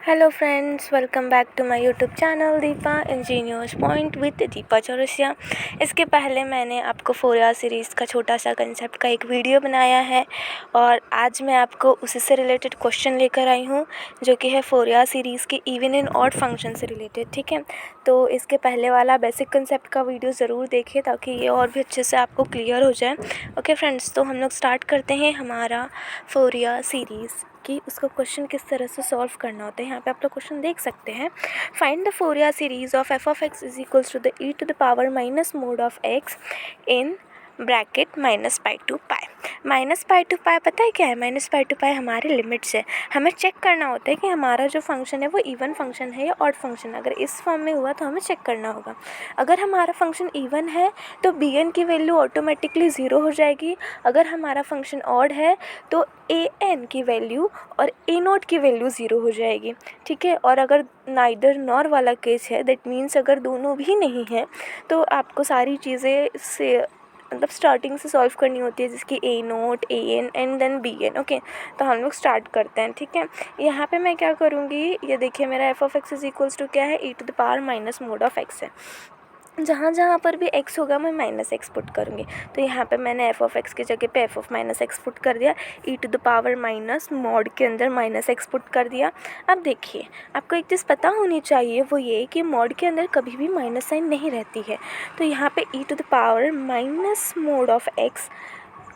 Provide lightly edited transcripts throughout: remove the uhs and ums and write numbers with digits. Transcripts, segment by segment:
Hello friends, welcome back to my YouTube channel Deepa engineers point with Deepa Chaurasia. इसके पहले मैंने आपको फोरियर सीरीज़ का छोटा सा कंसेप्ट का एक वीडियो बनाया है और आज मैं आपको उसी से रिलेटेड क्वेश्चन लेकर आई हूँ, जो कि है फोरियर सीरीज़ के इवन एंड ऑड फंक्शन से रिलेटेड। ठीक है, तो इसके पहले वाला बेसिक कंसेप्ट का वीडियो ज़रूर देखिए ताकि ये और भी अच्छे से आपको क्लियर हो जाए। ओके फ्रेंड्स, तो हम लोग स्टार्ट करते हैं हमारा फोरियर सीरीज़ कि उसका क्वेश्चन किस तरह से सॉल्व करना होता है। यहाँ पे आप लोग क्वेश्चन देख सकते हैं। Find the Fourier series of F of X is equals to the E to the power minus mod of x in bracket minus pi to pi. Minus pi to pi पता है क्या है? Minus pi to पाई हमारे limits है। हमें check करना होता है कि हमारा जो फंक्शन है वो इवन फंक्शन है या ऑड फंक्शन है। अगर इस फॉर्म में हुआ तो हमें चेक करना होगा। अगर हमारा फंक्शन इवन है तो बी एन की वैल्यू ऑटोमेटिकली ज़ीरो हो जाएगी। अगर हमारा फंक्शन ऑड है तो ए एन की वैल्यू और ए नोट की वैल्यू ज़ीरो हो जाएगी। ठीक है, और अगर नाइदर नॉर वाला केस है, दैट मीन्स अगर दोनों भी नहीं है तो आपको सारी चीज़ें से मतलब स्टार्टिंग से सॉल्व करनी होती है, जिसकी A naught, A N and then B N. Okay, तो हम लोग स्टार्ट करते हैं। ठीक है, यहाँ पे मैं क्या करूँगी, ये देखिए मेरा F of X is equals to क्या है, E to the power minus mod of x है। जहाँ जहाँ पर भी x होगा मैं माइनस एक्स पुट करूँगी। तो यहाँ पे मैंने एफ ऑफ एक्स की जगह पे F of minus X put कर दिया, E to the power minus mod के अंदर माइनस एक्स पुट कर दिया। अब देखिए, आपको एक चीज़ पता होनी चाहिए, वो ये कि मॉड के अंदर कभी भी माइनस साइन नहीं रहती है। तो यहाँ पे E to the power minus mod of X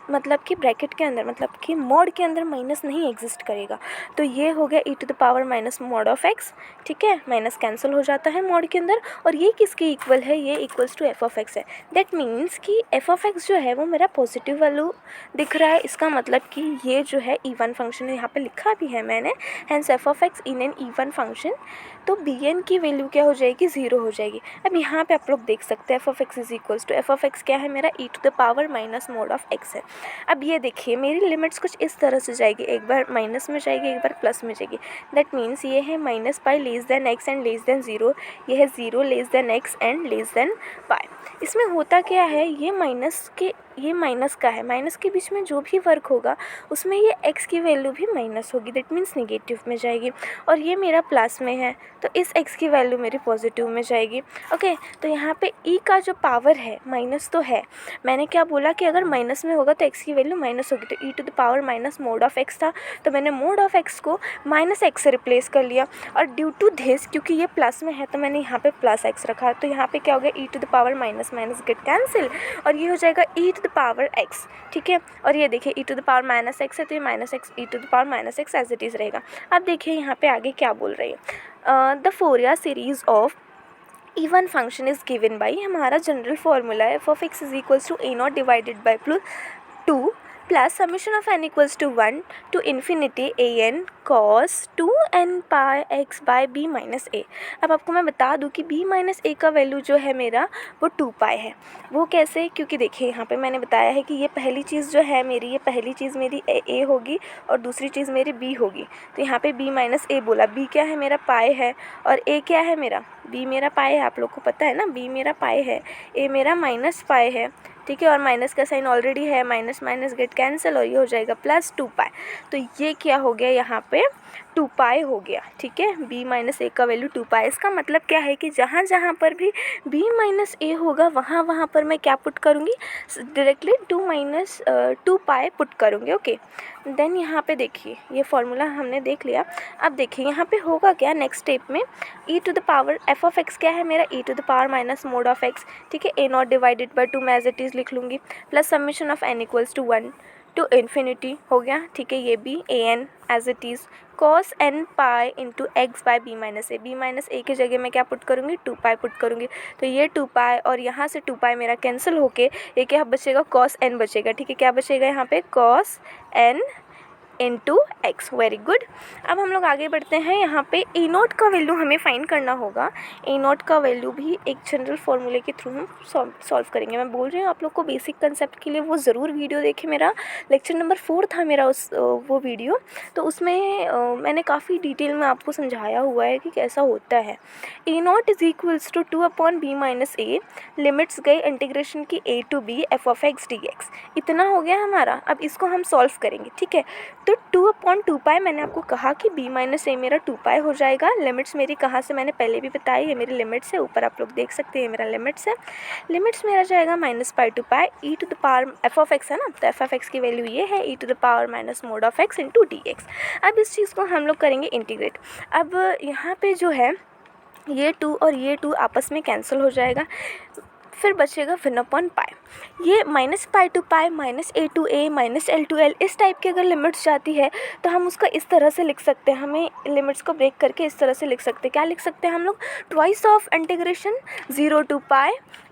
मतलब कि ब्रैकेट के अंदर, मतलब कि मॉड के अंदर माइनस नहीं एग्जिस्ट करेगा। तो ये हो गया E to the power minus mod of X. ठीक है, माइनस कैंसिल हो जाता है मॉड के अंदर, और ये किसके इक्वल है, ये equals to F of x है। दैट मीन्स कि एफ ऑफ एक्स जो है वो मेरा पॉजिटिव वैल्यू दिख रहा है। इसका मतलब कि ये जो है इवन फंक्शन है, यहाँ पे लिखा भी है मैंने, hence f of x in an even function. तो बी एन की वैल्यू क्या हो जाएगी, ज़ीरो हो जाएगी। अब यहाँ पे आप लोग देख सकते हैं F of X is equals to, F of X क्या है मेरा, E to the power minus mod of x है। अब ये देखिए मेरी लिमिट्स कुछ इस तरह से जाएगी, एक बार माइनस में जाएगी, एक बार प्लस में जाएगी। दैट मीन्स ये है minus pi less than X and less than zero, ये है zero less than X and less than pi. इसमें होता क्या है, ये माइनस का है, माइनस के बीच में जो भी वर्क होगा उसमें ये x की वैल्यू भी माइनस होगी, दैट मीन्स नेगेटिव में जाएगी। और ये मेरा प्लस में है तो इस x की वैल्यू मेरी पॉजिटिव में जाएगी। ओके, तो यहाँ पे e का जो पावर है माइनस तो है, मैंने क्या बोला कि अगर माइनस में होगा तो x की वैल्यू माइनस होगी। तो E to the power minus mod of X था, तो मैंने मोड ऑफ एक्स को माइनस एक्स से रिप्लेस कर लिया। और ड्यू टू दिस, क्योंकि ये प्लस में है तो मैंने यहाँ पे प्लस एक्स रखा। तो यहाँ पे क्या हो गया, E to the power minus minus get cancel, और ये हो जाएगा E to the power X. ठीक है, और ये देखिए E to the power minus X है तो ये minus X E to the power minus X as it is रहेगा। अब देखिए यहाँ पे आगे क्या बोल रही है, the Fourier series of even function is given by, हमारा जनरल फॉर्मूला है F of X is equals to A naught divided by two plus summation of N equals to 1 to infinity A N cos 2n pi X by B minus A. अब आपको मैं बता दूं कि b minus ए का value जो है मेरा वो 2 पाई है। वो कैसे, क्योंकि देखिए यहाँ पे मैंने बताया है कि ये पहली चीज़ जो है मेरी, ये पहली चीज़ मेरी a होगी और दूसरी चीज़ मेरी b होगी। तो यहाँ पे b माइनस ए बोला, b क्या है मेरा, पाई है, और a क्या है मेरा, b मेरा पाई है, आप लोग को पता है ना, b मेरा पाई है, a मेरा माइनस पाई है। ठीक है, और माइनस का साइन ऑलरेडी है, माइनस माइनस गेट कैंसिल और ये हो जाएगा प्लस 2 पाई। तो ये क्या हो गया, यहाँ पे 2 पाई हो गया। ठीक है, b माइनस ए का वैल्यू 2 पाई। इसका मतलब क्या है कि जहाँ जहाँ पर भी b माइनस ए होगा वहाँ वहाँ पर मैं क्या पुट करूँगी, डायरेक्टली 2 पाई पुट करूँगी। ओके, देन यहाँ पे देखिए ये फॉर्मूला हमने देख लिया। अब देखिए यहाँ पे होगा क्या नेक्स्ट स्टेप में, E to the power F of X क्या है मेरा, E to the power minus mod of X. ठीक है, ए नॉट डिवाइडेड बाई 2 मैं एज इट इज़ लिख लूँगी, plus summation of N equals to 1 to infinity हो गया। ठीक है, ये भी A N as it is cos N pi into X by B minus A. B minus A की जगह मैं क्या पुट करूँगी, 2 पाई पुट करूँगी। तो ये 2 पाई और यहाँ से 2 पाई मेरा कैंसिल होके ये क्या बचेगा, कॉस एन बचेगा। ठीक है, क्या बचेगा यहाँ पे, cos n into x. Very good. अब हम लोग आगे बढ़ते हैं। यहाँ पे ए नोट का वैल्यू हमें फाइंड करना होगा। ए नोट का वैल्यू भी एक जनरल फॉर्मूले के थ्रू हम सॉल्व करेंगे। मैं बोल रही हूँ आप लोग को बेसिक कंसेप्ट के लिए वो ज़रूर वीडियो देखें, मेरा लेक्चर नंबर 4 था मेरा वो वीडियो, तो उसमें मैंने काफ़ी डिटेल में आपको समझाया हुआ है कि कैसा होता है। A naught is equals to 2 upon B minus A, limits गई इंटीग्रेशन की a to b F of X D X. इतना हो गया हमारा। अब इसको हम सॉल्व करेंगे। ठीक है, तो 2/2 मैंने आपको कहा कि b माइनस a मेरा 2 हो जाएगा। लिमिट्स मेरी कहाँ से मैंने पहले भी बताई, ये मेरी लिमिट्स है, ऊपर आप लोग देख सकते हैं मेरा लिमिट्स है। लिमिट्स मेरा जाएगा -π to π e to the power f(x) है ना, तो f(x) की वैल्यू ये है e to the power minus mod of x into dx। अब इस चीज़ को हम लोग करेंगे इंटीग्रेट। अब यहाँ पे जो है ये 2 और ये 2 आपस में कैंसिल हो जाएगा, फिर बचेगा 1/π। ये -π to π -a to a -l to l इस टाइप की अगर लिमिट्स जाती है तो हम उसका इस तरह से लिख सकते हैं, हमें लिमिट्स को ब्रेक करके इस तरह से लिख सकते हैं। क्या लिख सकते हैं हम लोग? ट्वाइस ऑफ इंटीग्रेशन 0 to π,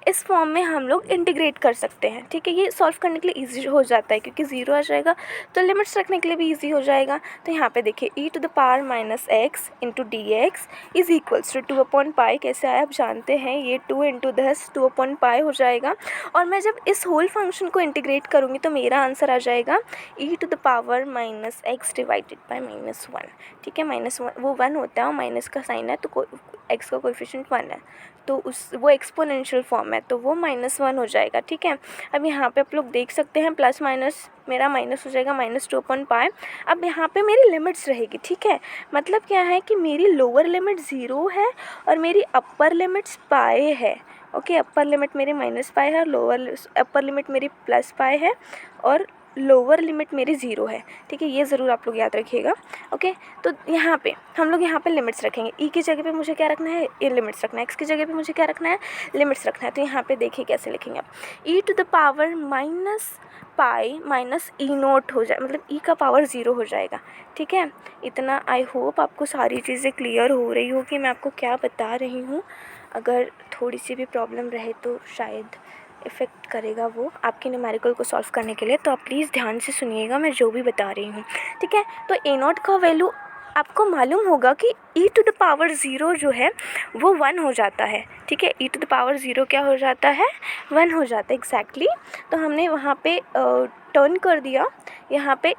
इस फॉर्म में हम लोग इंटीग्रेट कर सकते हैं। ठीक है, ये सॉल्व करने के लिए ईजी हो जाता है क्योंकि 0 आ जाएगा तो लिमिट्स रखने के लिए भी ईजी हो जाएगा। तो यहाँ पे देखिए e to the power -x into dx is equals to 2/π। कैसे आया आप जानते हैं, ये 2 × 10 2/π हो जाएगा। और मैं जब इस होल फंक्शन को इंटीग्रेट करूँगी तो मेरा आंसर आ जाएगा e to the power -x divided by -1। ठीक है, -1 वो 1 होता है और माइनस का साइन है तो x का कोएफिशिएंट 1 है, तो वो एक्सपोनेंशियल फॉर्म है तो वो -1 हो जाएगा। ठीक है, अब यहाँ पे आप लोग देख सकते हैं प्लस माइनस मेरा माइनस हो जाएगा -2/π। अब यहाँ पे मेरी लिमिट्स रहेगी। ठीक है, मतलब क्या है कि मेरी लोअर लिमिट 0 है और मेरी अपर लिमिट्स π है। ओके, अपर लिमिट मेरी -π है और अपर लिमिट मेरी +π है और लोअर लिमिट मेरी 0 है। ठीक है, ये ज़रूर आप लोग याद रखिएगा। ओके, तो यहाँ पे हम लोग यहाँ पे लिमिट्स रखेंगे। ई की जगह पे मुझे क्या रखना है? ये लिमिट्स रखना है। एक्स की जगह पे मुझे क्या रखना है? लिमिट्स रखना है। तो यहाँ पे देखिए कैसे लिखेंगे आप, e to the power -π minus e0 हो जाए, मतलब e का पावर 0 हो जाएगा। ठीक है, इतना आई होप आपको सारी चीज़ें क्लियर हो रही हो कि मैं आपको क्या बता रही हूँ। अगर थोड़ी सी भी प्रॉब्लम रहे तो शायद इफ़ेक्ट करेगा वो आपके न्यूमेरिकल को सॉल्व करने के लिए, तो आप प्लीज़ ध्यान से सुनिएगा मैं जो भी बता रही हूँ। ठीक है, तो a0 का वैल्यू आपको मालूम होगा कि e टू द पावर 0 जो है वो 1 हो जाता है। ठीक है, e टू द पावर 0 क्या हो जाता है? 1 हो जाता है एग्जैक्टली। तो हमने वहाँ पे टर्न कर दिया, यहाँ पे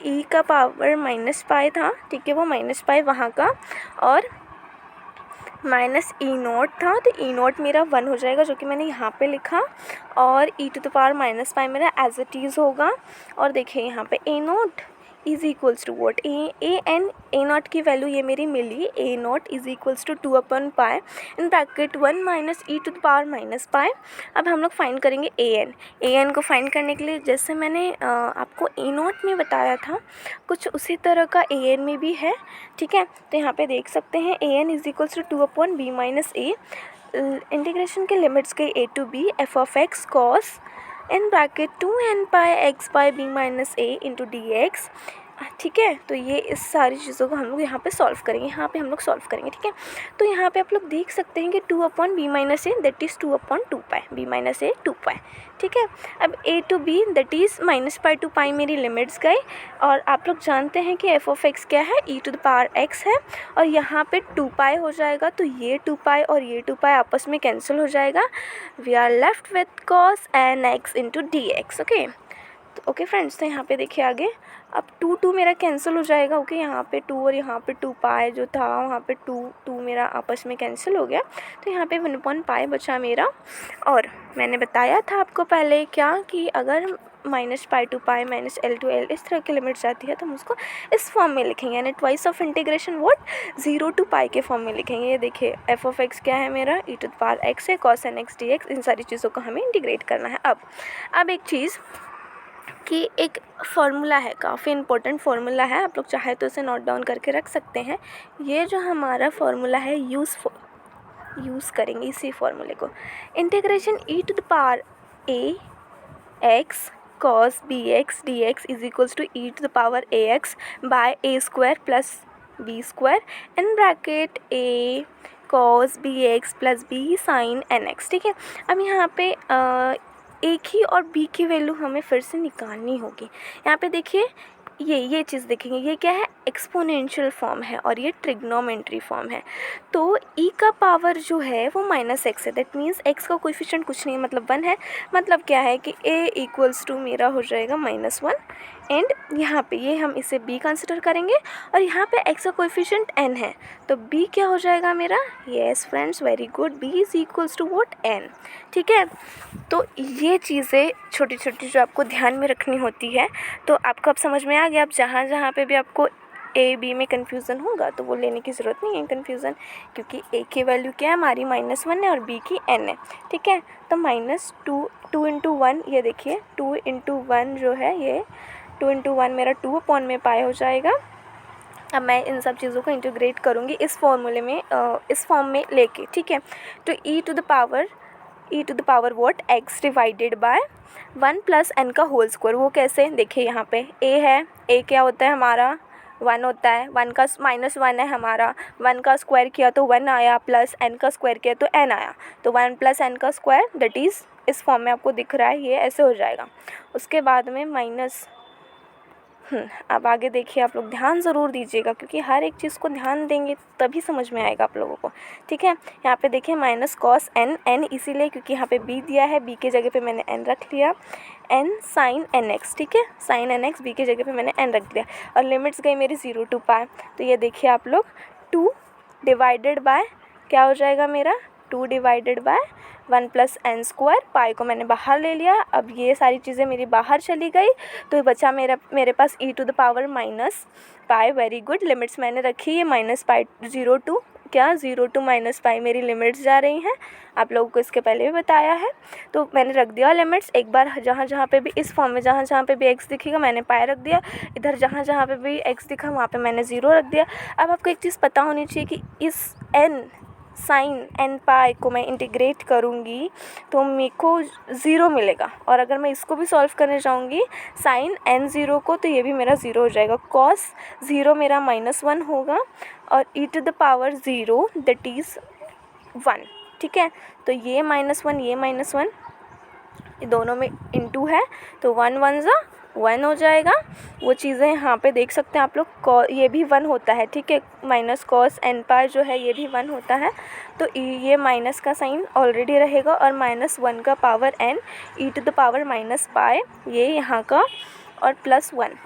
e का पावर -π था। ठीक है, वो -π वहाँ का और -e0 था, तो e0 मेरा 1 हो जाएगा जो कि मैंने यहाँ पे लिखा, और e टू द पावर -π मेरा एज इट इज़ होगा। और देखिए यहाँ पे a0 is equals to what, a0 की वैल्यू ये मेरी मिली, a0 is equals to 2/π in bracket 1 minus e to the power -π। अब हम लोग फाइंड करेंगे an को फाइंड करने के लिए जैसे मैंने आपको a0 में बताया था कुछ उसी तरह का an में भी है। ठीक है, तो यहाँ पे देख सकते हैं an is equals to 2/b minus a, integration के लिमिट्स के a to b f(x) cos in bracket 2n π x by b minus a into dx। ठीक है, तो ये इस सारी चीज़ों को हम लोग यहाँ पे सॉल्व करेंगे, यहाँ पे हम लोग सॉल्व करेंगे। ठीक है, तो यहाँ पे आप लोग देख सकते हैं कि 2/b minus a that is 2/2π, b minus a 2π। ठीक है, अब a to b that is -π to π मेरी लिमिट्स गए, और आप लोग जानते हैं कि f(x) क्या है? e to the power x है, और यहाँ पे 2π हो जाएगा, तो ये 2π और ये 2π आपस में कैंसिल हो जाएगा। We are left with cos nx into dx। Okay friends, तो यहाँ पे देखिए आगे, अब 2 मेरा कैंसिल हो जाएगा। ओके, यहाँ पे 2 और यहाँ पे 2π जो था वहाँ पे 2 मेरा आपस में कैंसिल हो गया, तो यहाँ पे 1/π बचा मेरा। और मैंने बताया था आपको पहले क्या कि अगर -π to π -l to l इस तरह की लिमिट्स आती है तो हम उसको इस फॉर्म में लिखेंगे, यानी twice of integration what 0 to π के फॉर्म में लिखेंगे। ये देखिए f(x) क्या है मेरा? e to the power x है, cos nx dx। इन सारी चीज़ों को हमें इंटीग्रेट करना है। अब एक चीज़ कि एक फार्मूला है, काफ़ी इंपॉर्टेंट फार्मूला है, आप लोग चाहे तो इसे नोट डाउन करके रख सकते हैं। ये जो हमारा फार्मूला है यूज़ करेंगे इसी फार्मूले को। Integration e to the power a x cos bx dx is equals to e to the power ax by a² plus b² in bracket a cos bx plus b sin nx। ठीक है, अब यहाँ पे एक ही और b की value हमें फिर से निकालनी होगी। यहाँ पे देखिए ये चीज़ देखेंगे, ये क्या है? एक्सपोनेंशियल फॉर्म है और ये ट्रिग्नोमेट्री फॉर्म है। तो e का पावर जो है वो -x है, दैट मीन्स x का कोएफिशिएंट कुछ नहीं है, मतलब 1 है। मतलब क्या है कि a इक्वल्स टू मेरा हो जाएगा -1 एंड यहाँ पे ये हम इसे b कंसिडर करेंगे और यहाँ पे x का कोएफिशिएंट n है, तो b क्या हो जाएगा मेरा? Yes friends, very good, b is equals to what? n। ठीक है, तो ये चीज़ें छोटी छोटी जो आपको ध्यान में रखनी होती है, तो आपको अब समझ में आ गया। अब जहाँ जहाँ पे भी आपको ए बी में कन्फ्यूज़न होगा तो वो लेने की ज़रूरत नहीं है कन्फ्यूज़न, क्योंकि ए की वैल्यू क्या है हमारी -1 है और बी की n है। ठीक है, तो -2 इंटू 1, ये देखिए 2 इंटू 1 जो है, ये 2 इंटू 1 मेरा 2/π हो जाएगा। अब मैं इन सब चीज़ों को इंटीग्रेट करूँगी इस फॉर्मूले में, इस फॉर्म में लेके। ठीक है, तो e to the power what? x divided by 1 plus n का होल स्क्वायर। वो कैसे? देखिए यहाँ पे a है, a क्या होता है हमारा? 1 होता है, 1 का -1 है हमारा, 1 का स्क्वायर किया तो 1 आया, प्लस n का स्क्वायर किया तो n आया, तो 1 प्लस n का स्क्वायर, दैट इज़ इस फॉर्म में आपको दिख रहा है, ये ऐसे हो जाएगा। उसके बाद में माइनस, अब आगे देखिए, आप लोग ध्यान ज़रूर दीजिएगा, क्योंकि हर एक चीज़ को ध्यान देंगे तभी समझ में आएगा आप लोगों को। ठीक है, यहाँ पे देखिए माइनस कॉस n, n इसीलिए क्योंकि यहाँ पे b दिया है, b के जगह पे मैंने n रख लिया, n साइन nx। ठीक है, साइन nx, b के जगह पे मैंने n रख दिया, और लिमिट्स गई मेरी 0 to π। तो ये देखिए आप लोग, 2 डिवाइडेड बाय क्या हो जाएगा मेरा? 2 divided by 1 plus n square, pi को मैंने बाहर ले लिया। अब ये सारी चीज़ें मेरी बाहर चली गई, तो ये बचा मेरे पास e to the power -π। Very good, limits मैंने रखी है -π 0 टू क्या, 0 टू -π मेरी लिमिट्स जा रही हैं। आप लोगों को इसके पहले भी बताया है, तो मैंने रख दिया लिमिट्स। एक बार जहाँ जहाँ पे भी इस फॉर्म में जहाँ जहाँ पे भी x दिखेगा मैंने पाई रख दिया, इधर जहाँ जहाँ पे भी x दिखा वहाँ पे मैंने 0 रख दिया। अब आपको एक चीज़ पता होनी चाहिए कि इस n साइन n पाई को मैं इंटीग्रेट करूँगी तो मेरे को 0 मिलेगा, और अगर मैं इसको भी सॉल्व करने जाऊँगी साइन n0 को, तो ये भी मेरा 0 हो जाएगा। कॉस 0 मेरा -1 होगा, और e to the power 0 that is 1। ठीक है, तो ये -1, ये -1, ये दोनों में इंटू है, तो 1 1 ज़ा 1 हो जाएगा। वो चीज़ें यहाँ पे देख सकते हैं आप लोग, ये भी 1 होता है। ठीक है, माइनस कॉस n पाई जो है ये भी 1 होता है, तो ये माइनस का साइन ऑलरेडी रहेगा, और -1 का power n, e to the power -π, ये यहाँ का, और +1।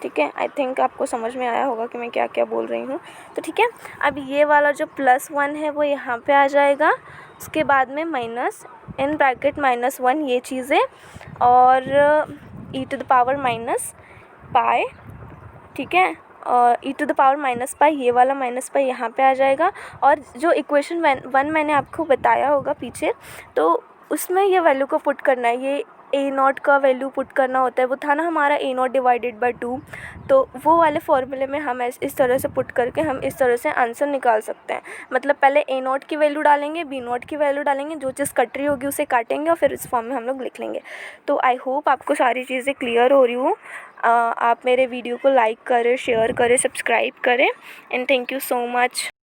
ठीक है, आई थिंक आपको समझ में आया होगा कि मैं क्या क्या बोल रही हूँ। तो ठीक है, अब ये वाला जो +1 है वो यहाँ पे आ जाएगा, उसके बाद में माइनस इन ब्रैकेट -1 ये चीज़ें, और e टू द पावर -π। ठीक है, और e टू द पावर -π, ये वाला -π यहाँ पे आ जाएगा। और जो इक्वेशन 1 मैंने आपको बताया होगा पीछे, तो उसमें ये वैल्यू को पुट करना है, ये a0 का वैल्यू पुट करना होता है। वो था ना हमारा a0 डिवाइडेड बाय 2, तो वो वाले फॉर्मूले में हम इस तरह से पुट करके हम इस तरह से आंसर निकाल सकते हैं। मतलब पहले a0 की वैल्यू डालेंगे, b0 की वैल्यू डालेंगे, जो चीज़ कट रही होगी उसे काटेंगे और फिर इस फॉर्म में हम लोग लिख लेंगे। तो आई होप आपको सारी चीज़ें क्लियर हो रही हो। आप मेरे वीडियो को लाइक करें, शेयर करें, सब्सक्राइब करें, and thank you so much.